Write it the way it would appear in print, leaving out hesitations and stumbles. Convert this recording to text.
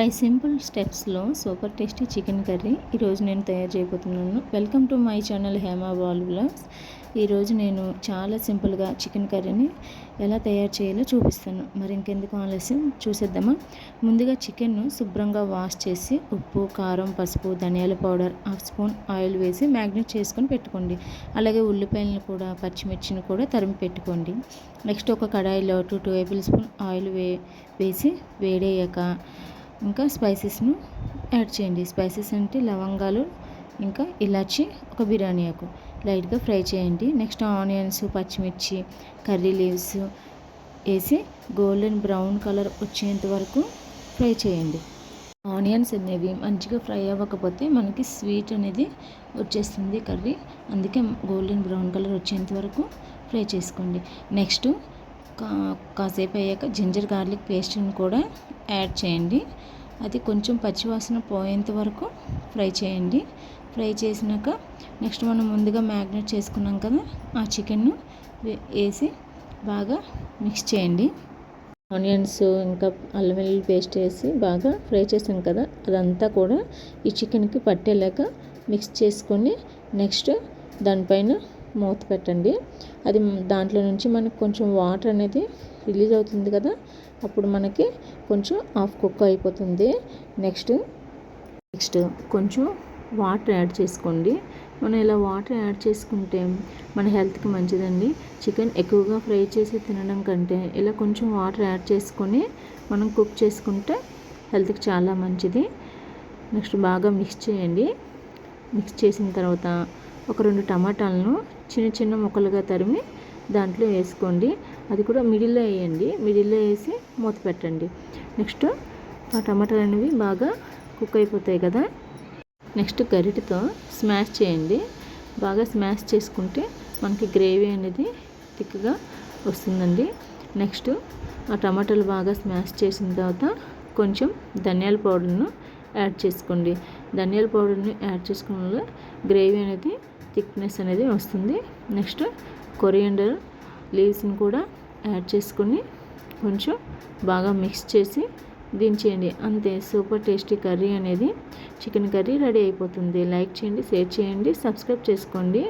5 simple స్టెప్స్లో super tasty chicken curry ఈరోజు నేను తయారు చేయబోతున్నాను. Welcome to my channel Hema Bal vlogs. ఈరోజు నేను చాలా సింపుల్గా చికెన్ కర్రీని ఎలా తయారు చేయాలో చూపిస్తాను. మరి ఇంకెందుకు ఆలస్యం చూసేద్దామా. ముందుగా చికెన్ను శుభ్రంగా వాష్ చేసి ఉప్పు, కారం, పసుపు, ధనియాల పౌడర్, హాఫ్ స్పూన్ ఆయిల్ వేసి మ్యాగ్నేట్ చేసుకొని పెట్టుకోండి. అలాగే ఉల్లిపాయలను కూడా, పచ్చిమిర్చిని కూడా తరిమి పెట్టుకోండి. నెక్స్ట్ ఒక కడాయిలో 2 టేబుల్ స్పూన్ ఆయిల్ వేసి వేడయ్యాక ఇంకా స్పైసెస్ను యాడ్ చేయండి. స్పైసెస్ అంటే లవంగాలు, ఇంకా ఇలాచి, ఒక బిర్యానీ ఆకు లైట్గా ఫ్రై చేయండి. నెక్స్ట్ ఆనియన్స్, పచ్చిమిర్చి, కర్రీ లీవ్స్ వేసి గోల్డెన్ బ్రౌన్ కలర్ వచ్చేంత వరకు ఫ్రై చేయండి. ఆనియన్స్ అనేవి మంచిగా ఫ్రై అవ్వకపోతే మనకి స్వీట్ అనేది వచ్చేస్తుంది కర్రీ, అందుకే గోల్డెన్ బ్రౌన్ కలర్ వచ్చేంత వరకు ఫ్రై చేసుకోండి. నెక్స్ట్ కాసేపు అయ్యాక జింజర్ గార్లిక్ పేస్ట్ని కూడా యాడ్ చేయండి. అది కొంచెం పచ్చివాసన పోయేంత వరకు ఫ్రై చేయండి. ఫ్రై చేసినాక నెక్స్ట్ మనం ముందుగా మ్యాగ్నేట్ చేసుకున్నాం కదా, ఆ చికెన్ను వేసి బాగా మిక్స్ చేయండి. ఆనియన్స్ ఇంకా అల్లం వెల్లుల్లి పేస్ట్ వేసి బాగా ఫ్రై చేసాం కదా, అదంతా కూడా ఈ చికెన్కి పట్టేలాగా మిక్స్ చేసుకొని నెక్స్ట్ దానిపైన మూత పెట్టండి. అది దాంట్లో నుంచి మనకు కొంచెం వాటర్ అనేది రిలీజ్ అవుతుంది కదా, అప్పుడు మనకి కొంచెం హాఫ్ కుక్ అయిపోతుంది. నెక్స్ట్ కొంచెం వాటర్ యాడ్ చేసుకోండి. మనం ఇలా వాటర్ యాడ్ చేసుకుంటే మన హెల్త్కి మంచిదండి. చికెన్ ఎక్కువగా ఫ్రై చేసి తినడం కంటే ఇలా కొంచెం వాటర్ యాడ్ చేసుకొని మనం కుక్ చేసుకుంటే హెల్త్కి చాలా మంచిది. నెక్స్ట్ బాగా మిక్స్ చేయండి. మిక్స్ చేసిన తర్వాత ఒక 2 టమాటాలను చిన్న చిన్న ముక్కలుగా తరిమి దాంట్లో వేసుకోండి. అది కూడా మిడిల్లో వేయండి. మిడిల్లో వేసి మూత పెట్టండి. నెక్స్ట్ ఆ టమాటాలు అనేవి బాగా కుక్ అయిపోతాయి కదా. నెక్స్ట్ గరిటెతో స్మాష్ చేయండి. బాగా స్మాష్ చేసుకుంటే మనకి గ్రేవీ అనేది థిక్గా వస్తుందండి. నెక్స్ట్ ఆ టమాటాలు బాగా స్మాష్ చేసిన తర్వాత కొంచెం ధనియాల పౌడర్ను యాడ్ చేసుకోండి. ధనియాల పౌడర్ని యాడ్ చేసుకోవడం వల్ల గ్రేవీ అనేది థిక్నెస్ అనేది వస్తుంది. నెక్స్ట్ కొరియాండర్ లీవ్స్ని కూడా యాడ్ చేసుకొని కొంచెం బాగా మిక్స్ చేసి దించేయండి. అంతే, సూపర్ టేస్టీ కర్రీ అనేది చికెన్ కర్రీ రెడీ అయిపోతుంది. లైక్ చేయండి, షేర్ చేయండి, సబ్స్క్రైబ్ చేసుకోండి.